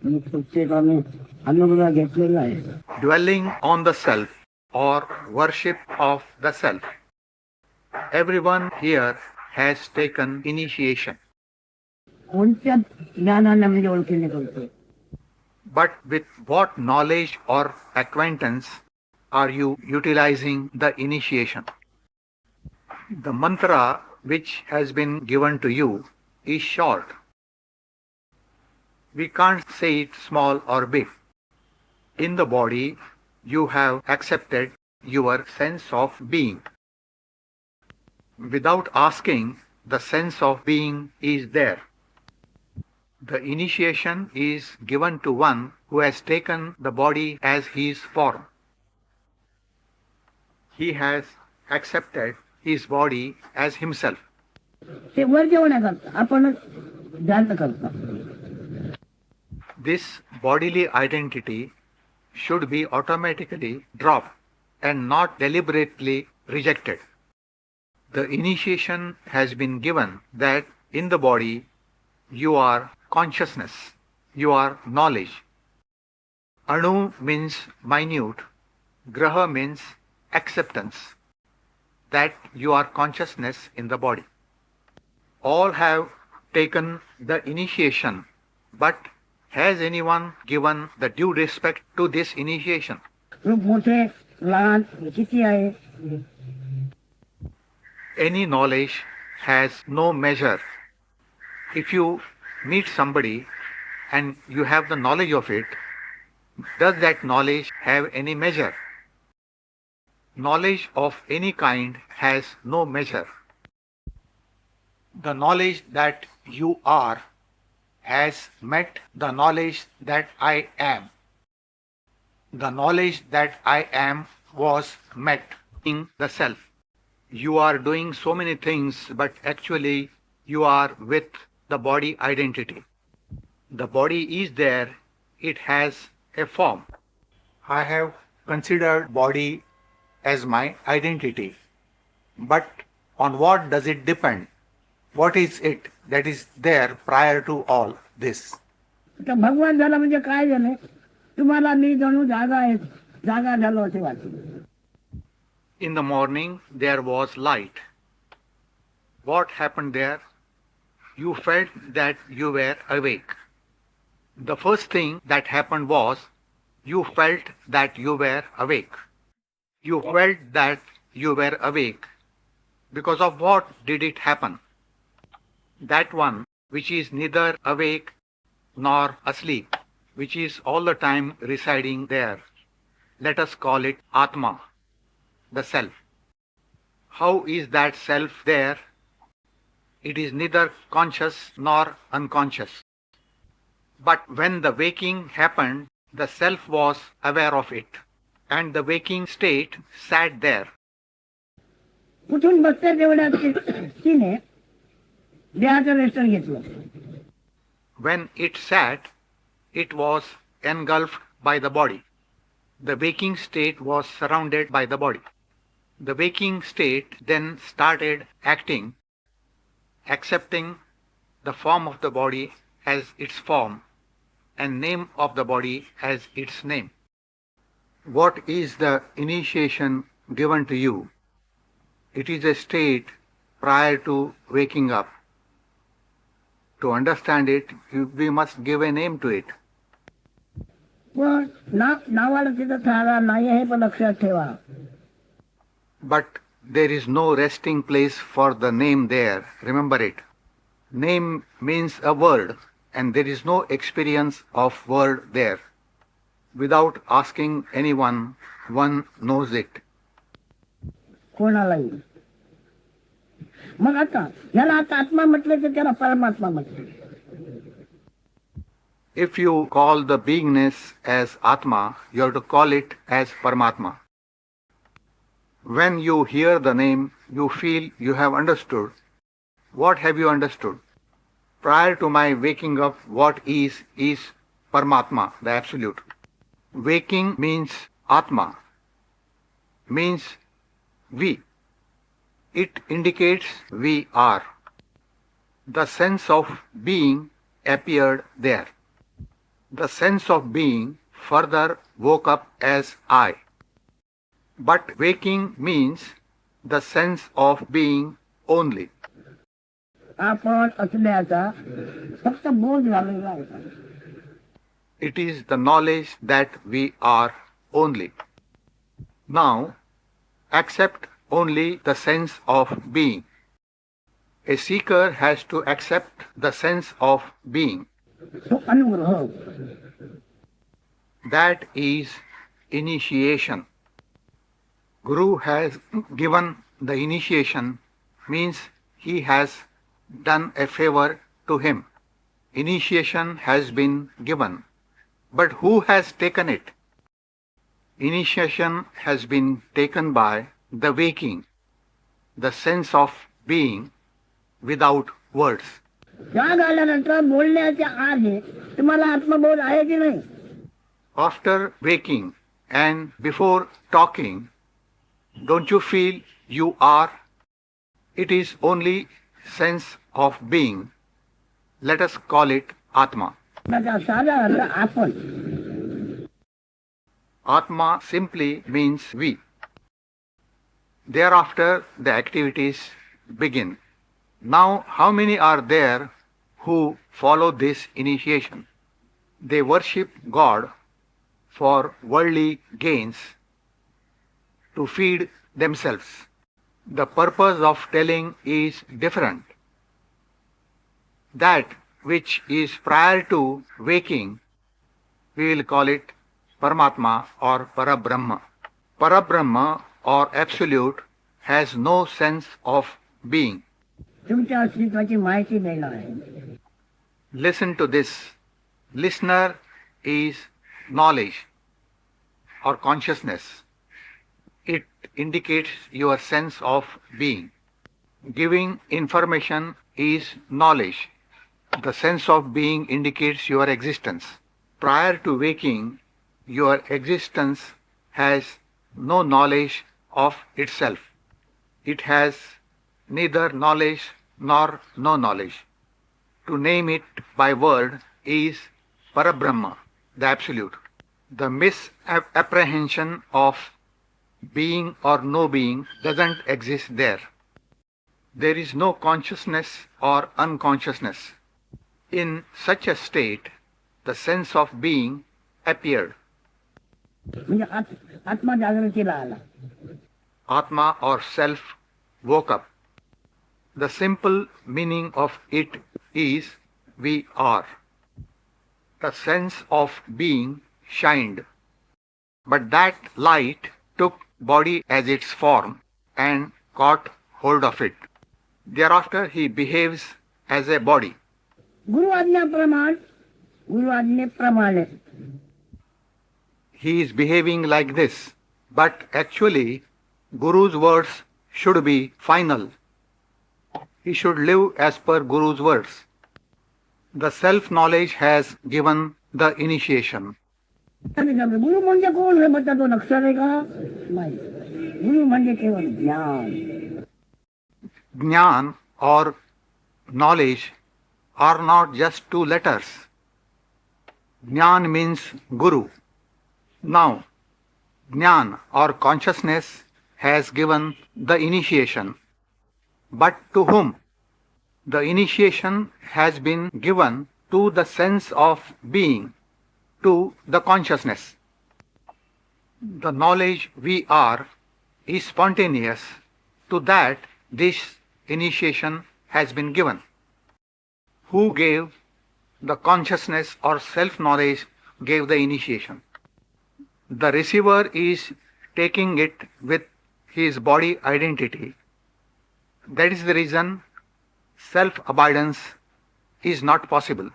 पुस्तकाने अनुग्रह घेतलेला आहे. Dwelling on the self or worship of the self. Everyone here has taken initiation. कोणत्या ज्ञानाने म्हणजे ओळखीने करतो? But with what knowledge or acquaintance are you utilizing the initiation? The mantra which has been given to you is short. We can't say it small or big. In the body, you have accepted your sense of being. Without asking, the sense of being is there. The initiation is given to one who has taken the body as his form. He has accepted his body as himself. ते वर जेवण्याकरता आपण ध्यान करतो. This bodily identity should be automatically dropped and not deliberately rejected. The initiation has been given that in the body you are consciousness, you are knowledge. Anu means minute, graha means acceptance, that you are consciousness in the body. All have taken the initiation, but has anyone given the due respect to this initiation? मोठे लहान किती आहे? Any knowledge has no measure. If you meet somebody and you have the knowledge of it, does that knowledge have any measure? Knowledge of any kind has no measure. The knowledge that you are has met the knowledge that I am. The knowledge that I am was met in the self. You are doing so many things, but actually you are with the body identity. The body is there, it has a form. I have considered body as my identity. But on what does it depend? What is it that is there prior to all this? तर भगवान झाला म्हणजे काय झालं? तुम्हाला मी जणू जागा आहे, जागा झालो असे वाटते. In the morning there was light. What happened there? You felt that you were awake. The first thing that happened was you felt that you were awake. You felt that you were awake. Because of what did it happen? That one which is neither awake nor asleep, which is all the time residing there. Let us call it Atma, the self. How is that self there? It is neither conscious nor unconscious. But when the waking happened, the self was aware of it, and the waking state sat there. कुठून बसते तेवढ्या तिने देहाचं रेस्टन घेतलं. When it sat, it was engulfed by the body. The waking state was surrounded by the body. The waking state then started acting, accepting the form of the body as its form and name of the body as its name. What is the initiation given to you? It is a state prior to waking up. To understand it, we must give a name to it. पण नावाला तिथं थारा नाही हे पण लक्षात ठेवा. But there is no resting place for the name there. Remember it. Name means a word, and there is no experience of word there. Without asking anyone, one knows it. कोणालाही. मग आता याला आता आत्मा म्हटलं तर त्याला परमात्मा म्हटलं. If you call the beingness as Atma, you have to call it as Parmatma. When you hear the name, you feel you have understood. What have you understood? Prior to my waking up, what is Parmatma, the Absolute. Waking means Atma, means we. It indicates we are. The sense of being appeared there. the sense of being further woke up as I. But waking means the sense of being only. आपण असल्याचा फक्त बोध झालेला आहे. It is the knowledge that we are only. Now, accept only the sense of being. A seeker has to accept the sense of being. तो अनुग्रह. That is initiation. Guru has given the initiation, means he has done a favor to him. Initiation has been given. But who has taken it? Initiation has been taken by the waking, the sense of being without words. जाग आल्यानंतर बोलण्याच्या आधी तुम्हाला आत्मबोध आहे की नाही? After waking and before talking, don't you feel you are? It is only sense of being. Let us call it Atma. त्याचा साधा अर्थ आपण. Atma simply means we. Thereafter, the activities begin. Now, how many are there who follow this initiation? They worship God for worldly gains, to feed themselves. The purpose of telling is different. That which is prior to waking, we will call it Parmatma or Parabrahma. Parabrahma or Absolute has no sense of being. तुमच्या अस्तित्वाची माहिती देणार आहे. Listen to this. Listener is knowledge or consciousness. It indicates your sense of being. Giving information is knowledge. The sense of being indicates your existence. Prior to waking, your existence has no knowledge of itself. It has neither knowledge nor no knowledge. To name it by word is Parabrahma, the Absolute. The misapprehension of being or no being doesn't exist there. There is no consciousness or unconsciousness. In such a state, the sense of being appeared. म्हणजे आत्मा जागृतीला आला. Atma or self woke up. The simple meaning of it is we are. The sense of being shined, but that light took body as its form and caught hold of it. Thereafter he behaves as a body. Guru आज्ञेप्रमाणे. He is behaving like this, but actually Guru's words should be final. He should live as per Guru's words. The self-knowledge has given the initiation. गुरु म्हणजे कोण हे म्हणतात तो लक्षात आहे का? नाही. गुरु म्हणजे केवळ ज्ञान. Jnana or knowledge are not just two letters. Jnana means Guru. Now, Jnana or consciousness has given the initiation. But to whom? The initiation has been given to the sense of being, to the consciousness. The knowledge we are is spontaneous. To that, this initiation has been given. Who gave? The consciousness or self-knowledge gave the initiation. The receiver is taking it with his body identity. That is the reason self-abidance is not possible.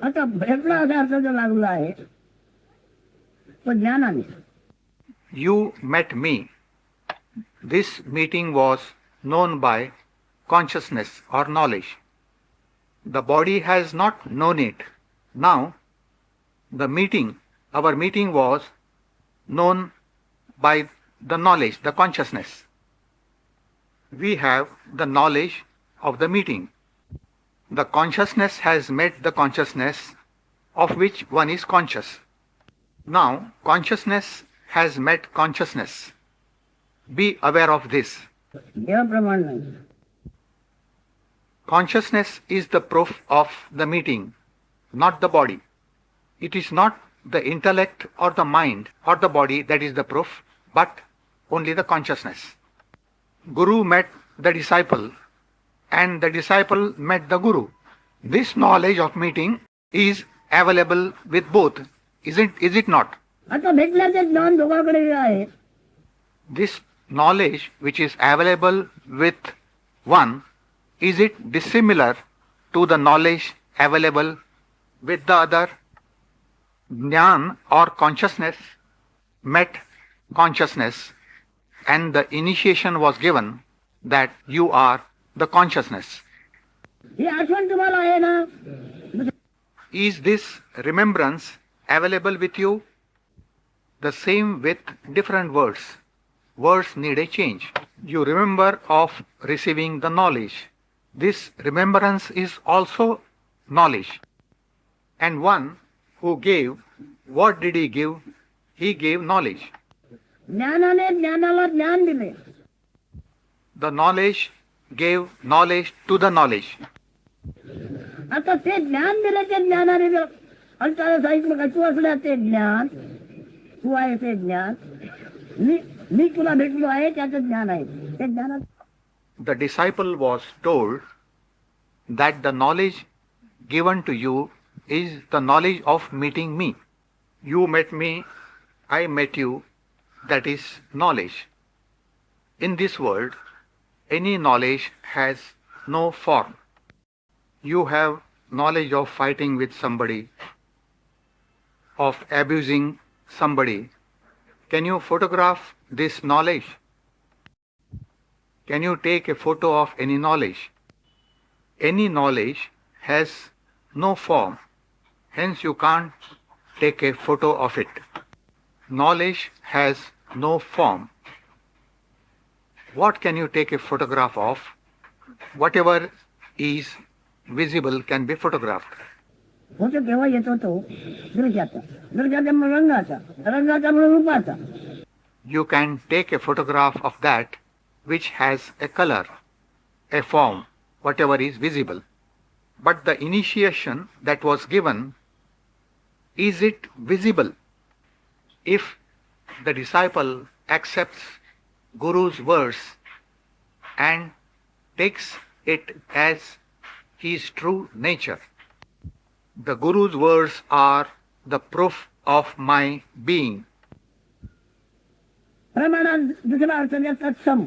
आता भेटला अर्थ जो लागला आहे तो ज्ञानाने. You met me. This meeting was known by consciousness or knowledge. The body has not known it. Now, the meeting, our meeting was known by the knowledge, the consciousness. We have the knowledge of the meeting. The consciousness has met the consciousness of which one is conscious. Now, consciousness has met consciousness. Be aware of this. एवं प्रमाण नहीं. Consciousness is the proof of the meeting, not the body. It is not the intellect or the mind or the body that is the proof, but only the consciousness. Guru met the disciple and the disciple met the Guru. This knowledge of meeting is available with both, is it not? आता भेटल्याचे ज्ञान दोघांकडे आहे. This knowledge which is available with one, is it dissimilar to the knowledge available with the other? Jnana or consciousness met consciousness and the initiation was given that you are the consciousness. ही आठवण तुम्हाला आहे ना. Is this remembrance available with you? The same with different words. Words need a change. You remember of receiving the knowledge. This remembrance is also knowledge. And one who gave, what did he give? He gave knowledge. ज्ञानाने ज्ञानाला ज्ञान दिले. The knowledge gave knowledge to the knowledge. आता ते ज्ञान दिले ते ज्ञानाने दिलं. अंतरा साहित्य का तू असल्या ते ज्ञान, तू आहे ते ज्ञान, मी तुला भेटलो आहे त्याचं ज्ञान आहे. ते ज्ञान. The disciple was told that the knowledge given to you is the knowledge of meeting me. You met me, I met you, that is knowledge. In this world, any knowledge has no form. You have knowledge of fighting with somebody, of abusing somebody. Can you photograph this knowledge? Can you take a photo of any knowledge? Any knowledge has no form, hence you can't take a photo of it. Knowledge has no form. What can you take a photograph of? Whatever is visible can be photographed. Photo केव्हा येतो तो दृश्याचा, दृश्याचा रंगाचा, रंगाचा रूपाचा. You can take a photograph of that which has a color, a form, whatever is visible. But the initiation that was given, is it visible? If the disciple accepts Guru's words and takes it as his true nature, the Guru's words are the proof of my being. प्रमाणात दुसरा अर्थ तत्सम.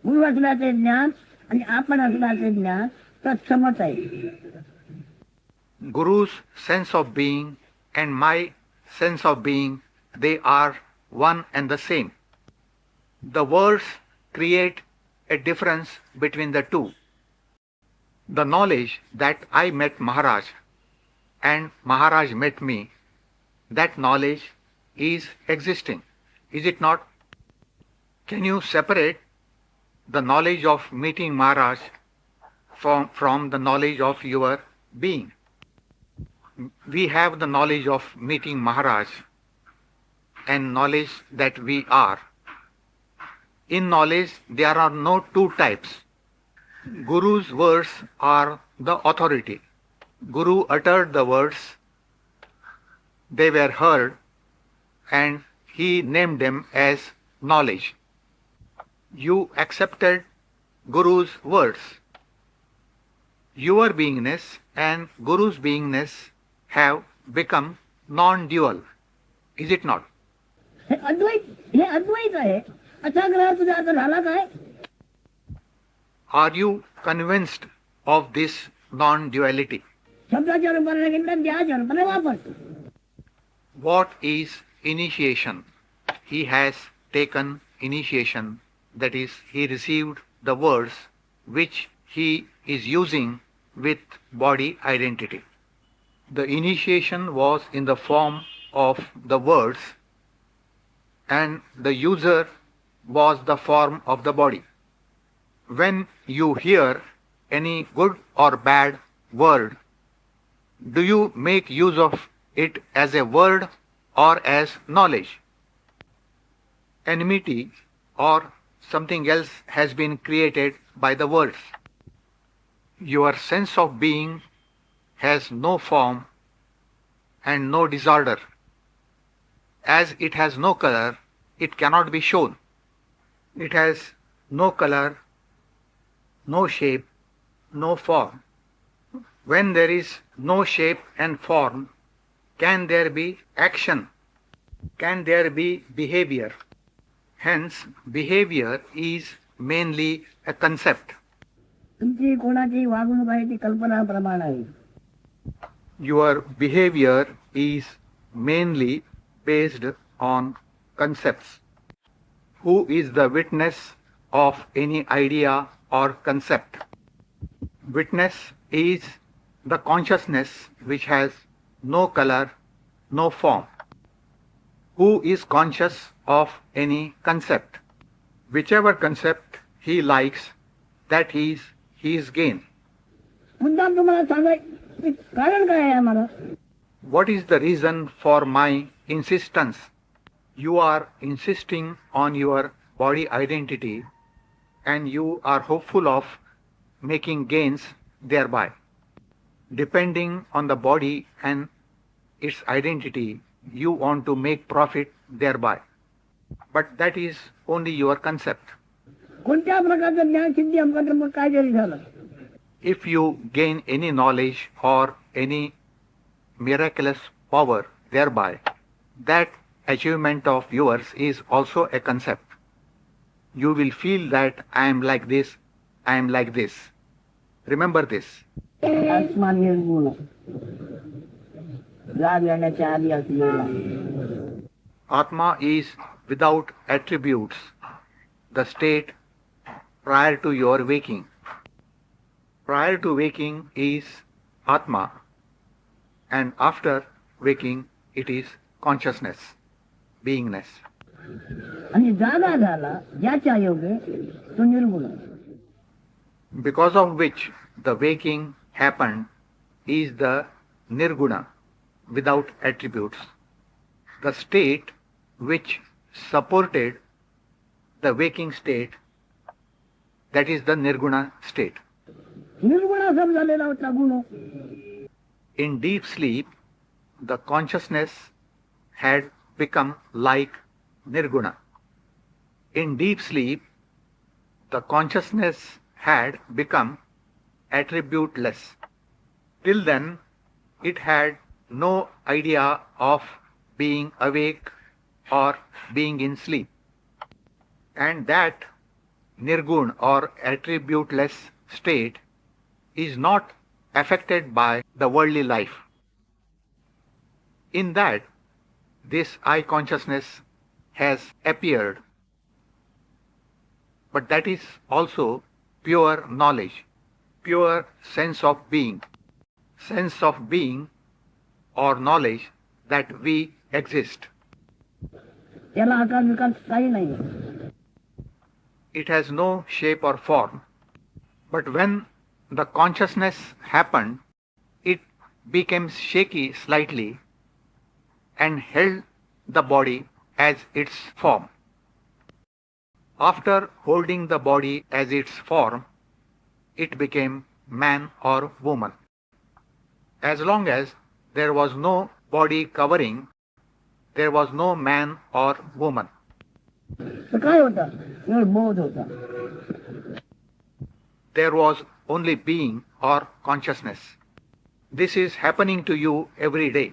गुरु असल्याचे ज्ञान आणि आपण असल्याचे ज्ञान तत्समच आहे. Guru's sense of being and my sense of being, they are one and the same. The words create a difference between the two. The knowledge that I met Maharaj and Maharaj met me, that knowledge is existing, is it not? Can you separate the knowledge of meeting Maharaj from the knowledge of your being? We have the knowledge of meeting Maharaj and knowledge that we are. In knowledge, there are no two types. Guru's words are the authority. Guru uttered the words, they were heard, and he named them as knowledge. You accepted Guru's words. Your beingness and Guru's beingness have become non-dual, is it not? हे अद्वैत आहे. असा ग्रह तुझा आता झाला काय? Are you convinced of this non-duality? शब्दाच्या रूपाने घेतलं द्याच्या रूपाने वापरतो. What is initiation? He has taken initiation, that is, he received the words which he is using with body identity. The initiation was in the form of the words and the user was the form of the body. When you hear any good or bad word, Do you make use of it as a word or as knowledge? Enmity or something else has been created by the words. Your sense of being has no form and no disorder. As it has no color, it cannot be shown. It has no color, no shape, no form. When there is no shape and form, can there be action? Can there be behavior? Hence, behavior is mainly a concept. तुमची कोणाची वागणूक आहे ती कल्पनाप्रमाण आहे. Your behavior is mainly based on concepts. Who is the witness of any idea or concept? Witness is the consciousness which has no color, no form. Who is conscious of any concept? Whichever concept he likes, that is his gain. मुद्दाम तुम्हाला सांगायचं कारण काय आहे आम्हाला? What is the reason for my insistence? You are insisting on your body identity and you are hopeful of making gains thereby. Depending on the body and its identity, you want to make profit thereby. But that is only your concept. कोणत्या प्रकारचं ज्ञान सिद्धी आमच्याकडे मग काय जरी झालं, If you gain any knowledge or any miraculous power thereby, that achievement of yours is also a concept. You will feel that I am like this, I am like this. Remember this. आत्मा निर्गुण राग येण्याच्या आधी असलेला. Atma is without attributes, the state prior to your waking. Prior to waking is Atma, and after waking it is consciousness, beingness. आणि जागा झाला ज्याच्या योगे तो निर्गुण. Because of which the waking happened is the nirguna, without attributes. The state which supported the waking state, that is the nirguna state. निर्गुणासम झालेला होता गुण. In deep sleep, the consciousness had become like nirguna. In deep sleep, the consciousness had become attributeless. Till then, it had no idea of being awake or being in sleep. And that nirgun or attributeless state is not affected by the worldly life. In that, this I consciousness has appeared, but that is also pure knowledge, pure sense of being or knowledge that we exist. त्याला आकार विकार काही नाही. It has no shape or form. But when the consciousness happened, it became shaky slightly and held the body as its form. After holding the body as its form, it became man or woman. As long as there was no body covering, there was no man or woman. तर काय होता? केवळ बोध होता. There was only being or consciousness. This is happening to you every day.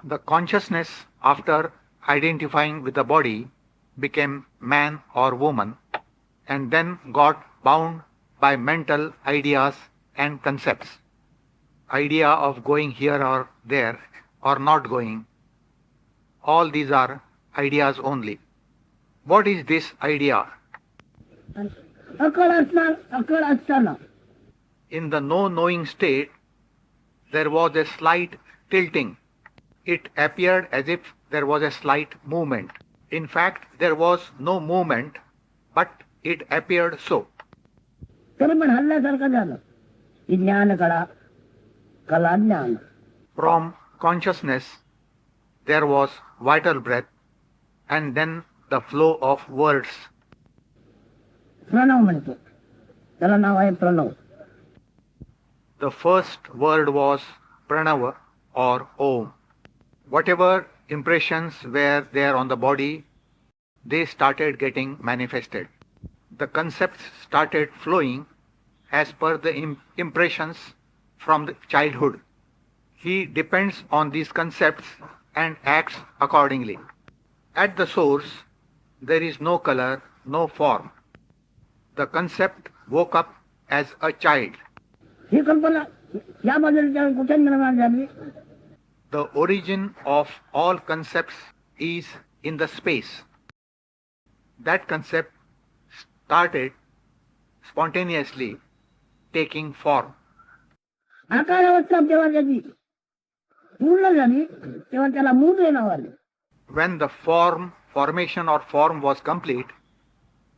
The consciousness, after identifying with the body, became man or woman and then got bound by mental ideas and concepts. Idea of going here or there or not going. All these are ideas only. What is this idea? अकळ असणार, अकळ असताना In the no-knowing state, there was a slight tilting. It appeared as if there was a slight movement. In fact, there was no movement, but it appeared so. तरी पण हल्ल्यासारखं झालं. ही ज्ञान कळा कला ज्ञान. From consciousness, there was vital breath and then the flow of words. Pranav म्हणतो, त्याला नाव आहे Pranav. The first word was Pranava or Om. Whatever impressions were there on the body, they started getting manifested. The concepts started flowing as per the impressions from the childhood. He depends on these concepts and acts accordingly. At the source, there is no color, no form. The concept woke up as a child. ही कल्पना या बाजूला कुठे निर्माण झाली? The origin of all concepts is in the space. That concept started spontaneously taking form. आकार अवस्था जेव्हा त्याची पूर्ण झाली तेव्हा त्याला मूळ नाव आले. When the formation or form was complete,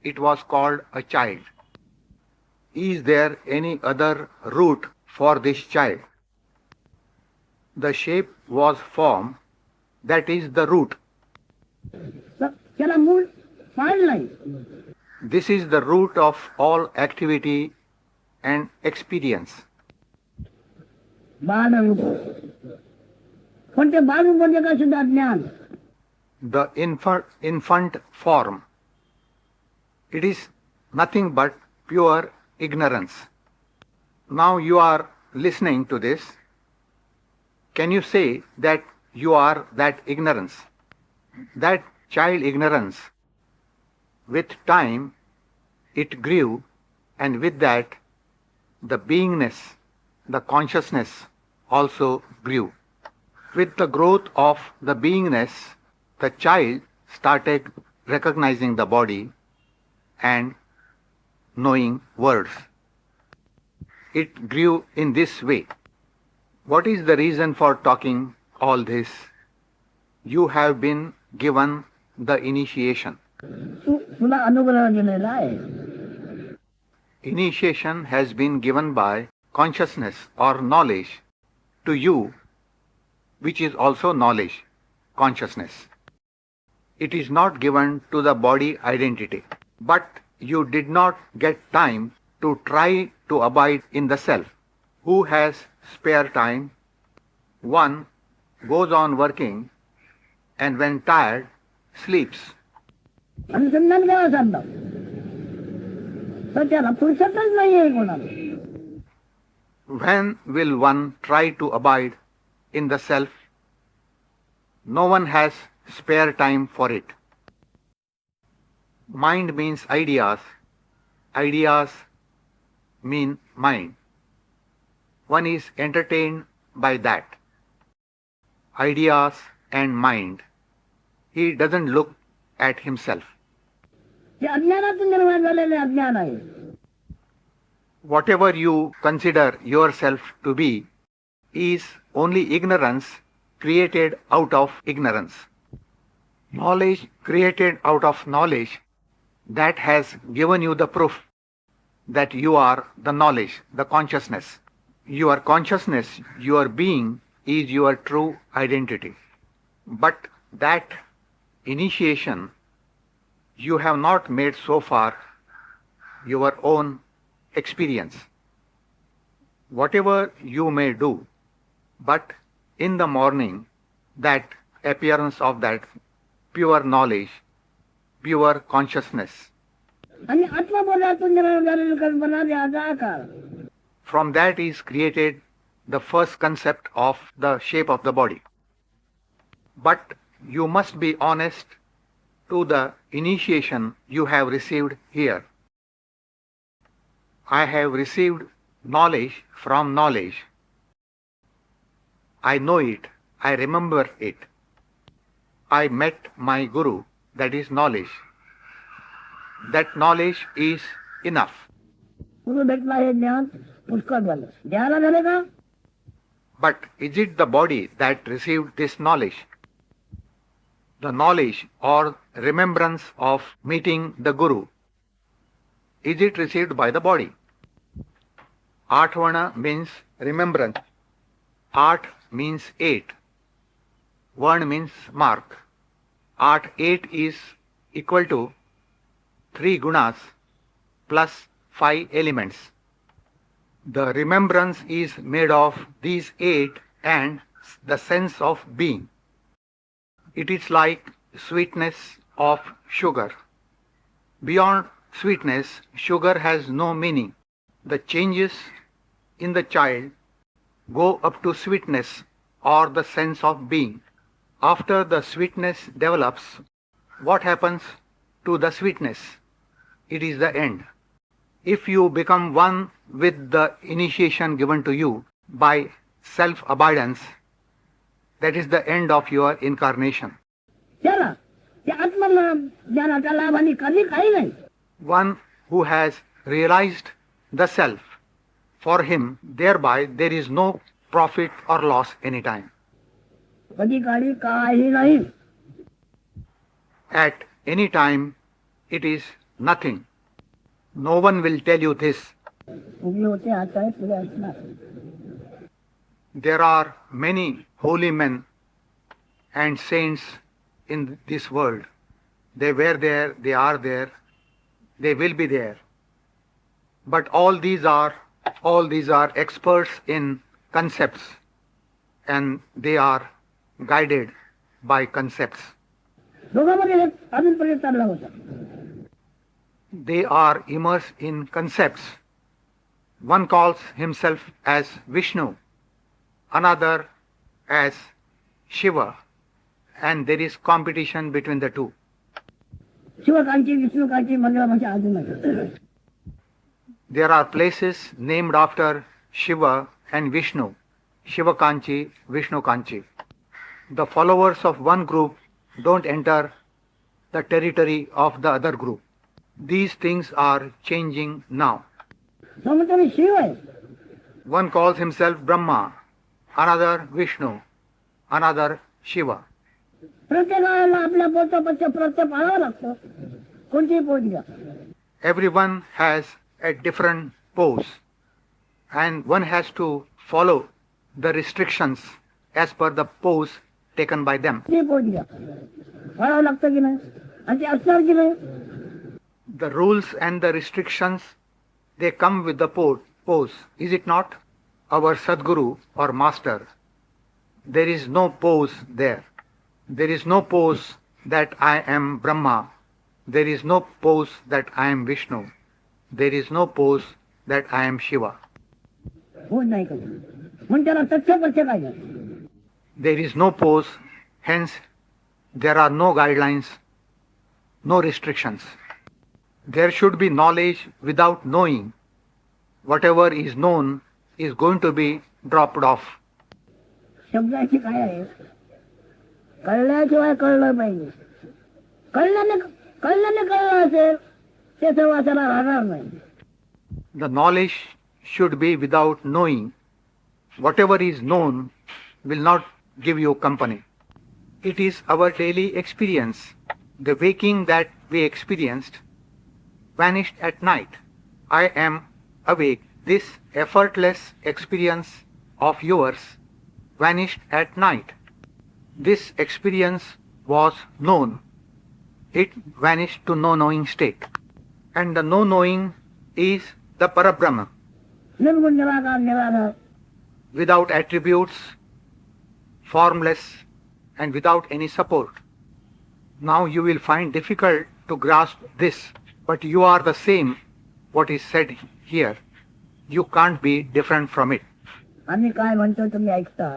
it was called a child. Is there any other root for this child? The shape was form, that is the root. त्याला मूळ पाळ नाही. This is the root of all activity and experience. बालरूप. पण ते बालरूप म्हणजे काय सुद्धा ज्ञान. The infant form. It is nothing but pure ignorance. Now you are listening to this. Can you say that you are that ignorance? That child ignorance, with time, it grew, and with that, the beingness, the consciousness also grew. With the growth of the beingness, the child started recognizing the body and knowing words. It grew in this way. What is the reason for talking all this? You have been given the initiation. तुला अनुग्रह दिलेला आहे. Initiation has been given by consciousness or knowledge to you, which is also knowledge, consciousness. It is not given to the body identity. But you did not get time to try to abide in the self. Who has spare time? One goes on working and when tired, sleeps. अनुसंधान केव्हा चाललं तर त्याला फुरसतच नाही आहे कोणाला. When will one try to abide in the self? No one has spare time for it. Mind means ideas. Ideas mean mind. One is entertained by that. Ideas and mind. He doesn't look at himself. ते अज्ञानातून निर्माण झालेले अज्ञान आहे. Whatever you consider yourself to be is only ignorance created out of ignorance. Knowledge created out of knowledge, that has given you the proof that you are the knowledge, the consciousness. Your consciousness, your being is your true identity. But that initiation you have not made so far your own experience. Whatever you may do, but in the morning, that appearance of that pure knowledge, pure consciousness. आणि आत्मबोधातून निर्माण झालेली कल्पना त्याचा आकार. From that is created the first concept of the shape of the body. But you must be honest to the initiation you have received here. I have received knowledge from knowledge. I know it, I remember it. I met my Guru, that is knowledge. That knowledge is enough. गुरु भेटला हे ज्ञान पुष्कळ झालं. द्यायला झाले का? But is it the body that received this knowledge? The knowledge or remembrance of meeting the Guru, is it received by the body? Athvana means remembrance. Art means 8. One means mark. Art 8 is equal to 3 gunas plus 5 elements. The remembrance is made of these 8 and the sense of being. It is like sweetness of sugar. Beyond sweetness, sugar has no meaning. The changes in the child go up to sweetness or the sense of being. After the sweetness develops, what happens to the sweetness? It is the end. If you become one with the initiation given to you by self-abidance, that is the end of your incarnation. त्याला त्या आत्म्याला ज्ञानाच्या लाभाने कधी काही नाही. One who has realized the self, for him thereby there is no profit or loss any time. कधी काळी काही नाही. At any time it is nothing. No one will tell you this. उभी होते आता आहे पुढे असणार. There are many holy men and saints in this world. They were there, they are there, they will be there. But all these are experts in concepts, and they are guided by concepts. दोघांमध्ये अजून पर्यंत चालला होता. They are immersed in concepts. One calls himself as Vishnu, another as Shiva, and there is competition between the two. Shivakanchi विष्णुकांची मंदिरामध्ये अजून आहे. There are places named after Shiva and Vishnu, Shiva Kanchi, Vishnu Kanchi. The followers of one group don't enter the territory of the other group. These things are changing now. समतरी Shiv आहे. One calls himself Brahma, another Vishnu, another Shiva. प्रत्येकाला आपल्या पोटापच्च प्रत्यय पाळावं लागतं. कोणतीही pot घ्या. Everyone has a different pose, and one has to follow the restrictions as per the pose taken by them. ते pot घ्या. पाळावं लागतं की नाही? आणि ते असणार की नाही? The rules and the restrictions, they come with the pose, is it not? Our Sadguru or Master, there is no pose there. There is no pose that I am Brahma. There is no pose that I am Vishnu. There is no pose that I am Shiva. होत नाही कधी. म्हणून त्याला तथ्यपथ्य पाहिजे. There is no pose, hence there are no guidelines, no restrictions. There should be knowledge without knowing. Whatever is known is going to be dropped off. शब्दाची काय आहे? कळल्याशिवाय कळलं पाहिजे. कळल्याने कळलं असेल त्याचं वाचना राहणार नाही. The knowledge should be without knowing. Whatever is known will not give you company. It is our daily experience. The waking that we experienced vanished at night. I am awake. This effortless experience of yours vanished at night. This experience was known. It vanished to no knowing state. And the no knowing is the Parabrahma, निर्गुण निराकार निराधार. without attributes, formless, and without any support. Now you will find difficult to grasp this, but you are the same, what is said here. You can't be different from it. आम्ही काय म्हणतो तुम्ही ऐकता.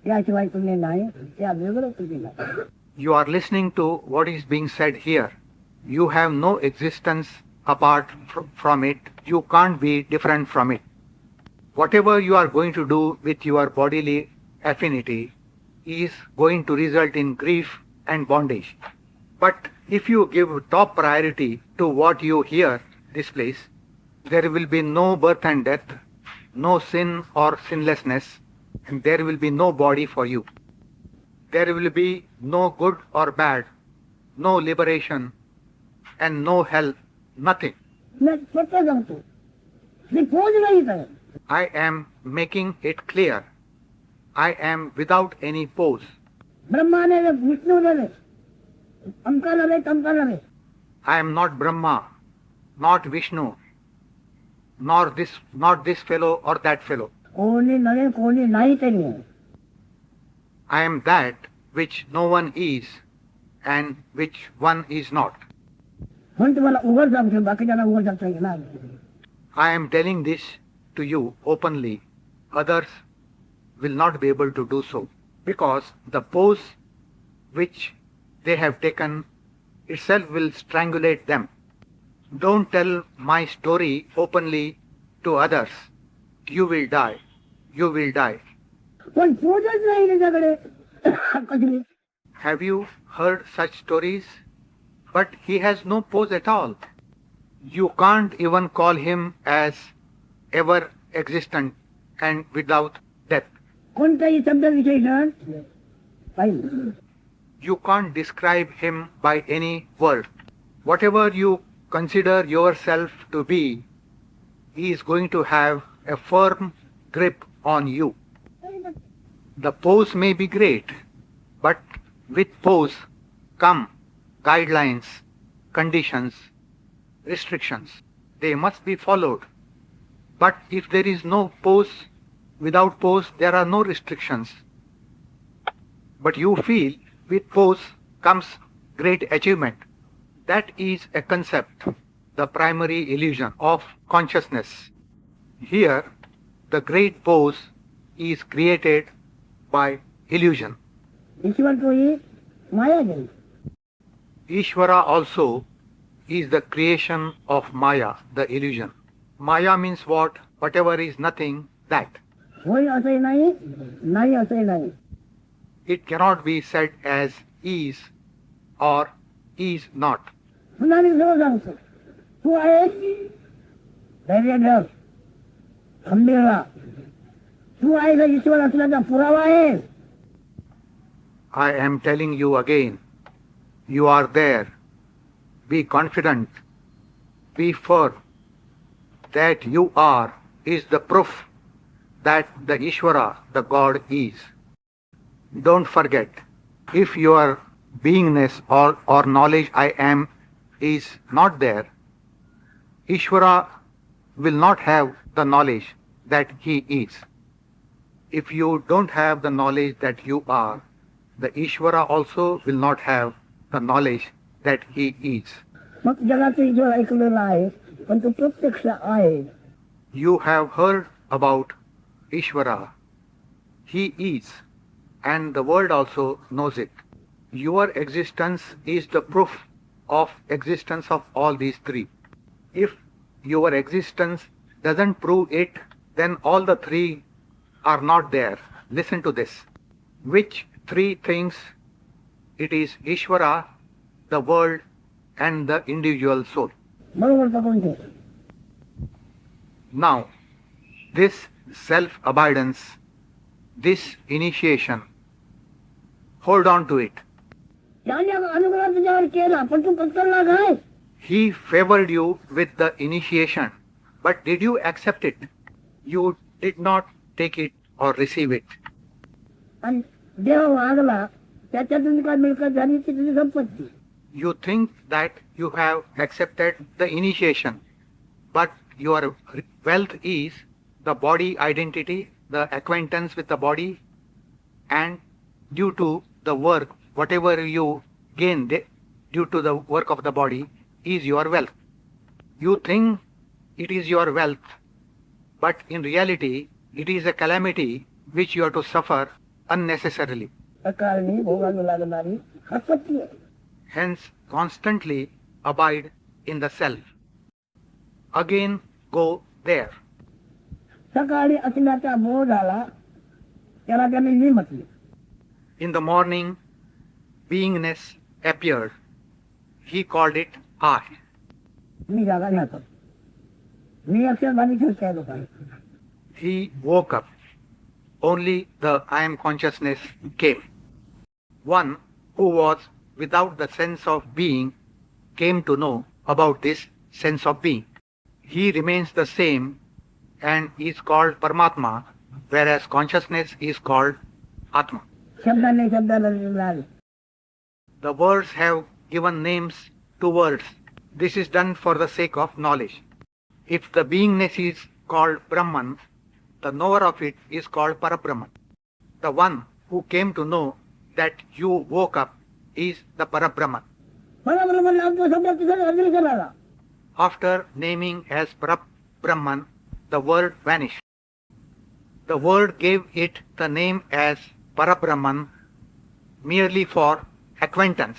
याशिवाय तुम्ही नाही. त्या वेगळं तुम्ही नाही. You are listening to what is being said here. You have no existence apart from it. You can't be different from it. Whatever you are going to do with your bodily affinity is going to result in grief and bondage. But if you give top priority to what you hear this place, there will be no birth and death, no sin or sinlessness, and there will be no body for you. There will be no good or bad, no liberation, and no hell, nothing. मी स्वतः सांगतो. मी पोच नाही करत. I am making it clear. I am without any pose. Brahma नव्हे, विष्णू नव्हे, अमका नव्हे, तमका नव्हे. I am not Brahma, not Vishnu, not this fellow or that fellow. कोणी नव्हे, कोणी नाही ते नाही. I am that which no one is and which one is not. म्हणून तुम्हाला उघड सांगतो, बाकीच्यांना उघड सांगतो की नाही. I am telling this to you openly. Others will not be able to do so because the pose which they have taken itself will strangulate them. Don't tell my story openly to others. You will die. You will die. पण पोचच नाही त्याच्याकडे कसली. Have you heard such stories? But he has no pose at all. You can't even call him as ever existent and without death. कोणताही शब्द विशेषण पाहिजे. You can't describe him by any word. Whatever you consider yourself to be, he is going to have a firm grip on you. The pose may be great, but with pose come guidelines, conditions, restrictions. They must be followed. But if there is no pose, without pose there are no restrictions. But you feel with pose comes great achievement. That is a concept, the primary illusion of consciousness. Here, the great pose is created by illusion. ईश्वर तो ही माया गेली. Ishvara also is the creation of Maya, the illusion. Maya means what? Whatever is nothing, that. होय असंही नाही, नाही असंही नाही. It cannot be said as is or is not. पुन्हा मी जवळ सांगतो, तू आहेस धैर्य धर, खंबीर राहा. तू आहेस ईश्वर असल्याचा पुरावा आहे. I am telling you again, you are there. Be confident. Be firm. That you are is the proof that the Ishvara, the God, is. Don't forget, if your beingness or knowledge I am is not there, Ishvara will not have the knowledge that he is. If you don't have the knowledge that you are, the Ishvara also will not have the knowledge that he is. मग जगाचं ईश्वर ऐकलेला आहे, पण तो प्रत्यक्ष आहे. You have heard about Ishvara. He is, and the world also knows it. Your existence is the proof of existence of all these three. If your existence doesn't prove it, then all the three are not there. Listen to this. Which three things? It is Ishvara, the world, and the individual soul. बरोबर पकडून ठेव. Now, this self-abidance, this initiation, hold on to it. त्याने अनुग्रह तुझ्यावर केला, पण तू पत्करला काय? He favored you with the initiation, but did you accept it? You did not take it or receive it. आणि देव वागला, त्याच्यातून काय मिळकत झाली ती तुझी संपत्ती. You think that you have accepted the initiation, but your wealth is the body identity, the acquaintance with the body, and due to the work, whatever you gain due to the work of the body is your wealth. You think it is your wealth, but in reality it is a calamity which you have to suffer unnecessarily. अकाळनी भोगावी लागणारी संपत्ती आहे. Hence, constantly abide in the self. Again, go there. सकाळी असण्याचा मोह झाला, त्याला त्याने मी म्हटले. In the morning, beingness appeared. He called it I. मी जागा घ्यायचो. मी अक्षरवाणी ठेवतो लोकांना. He woke up. Only the I am consciousness came. One who was without the sense of being came to know about this sense of being. He remains the same and is called Parmatma, whereas consciousness is called Atma. शब्दाने शब्दाला मिळाले. The words have given names to words. This is done for the sake of knowledge. If the beingness is called Brahman, the knower of it is called Parabrahman. The one who came to know that you woke up is the Parabrahman. परब्रह्मन नामचा शब्द तिथे अर्जुन करायला. After naming as Parabrahman, the word vanished. The word gave it the name as Parabrahman merely for acquaintance.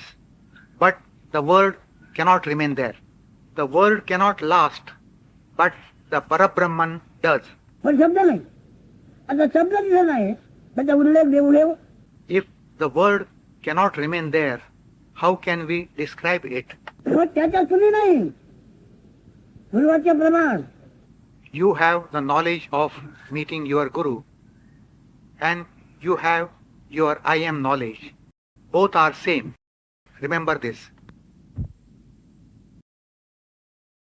But the word cannot remain there. The word cannot last, but the Parabrahman does. पण शब्द नाही. आता शब्द तिथे नाही त्याचा उल्लेख देऊ. If the word cannot remain there, how can we describe it? त्याच्या तुम्ही नाही. गुरुवाचे प्रमाण. You have the knowledge of meeting your Guru, and you have your I am knowledge. Both are same. Remember this.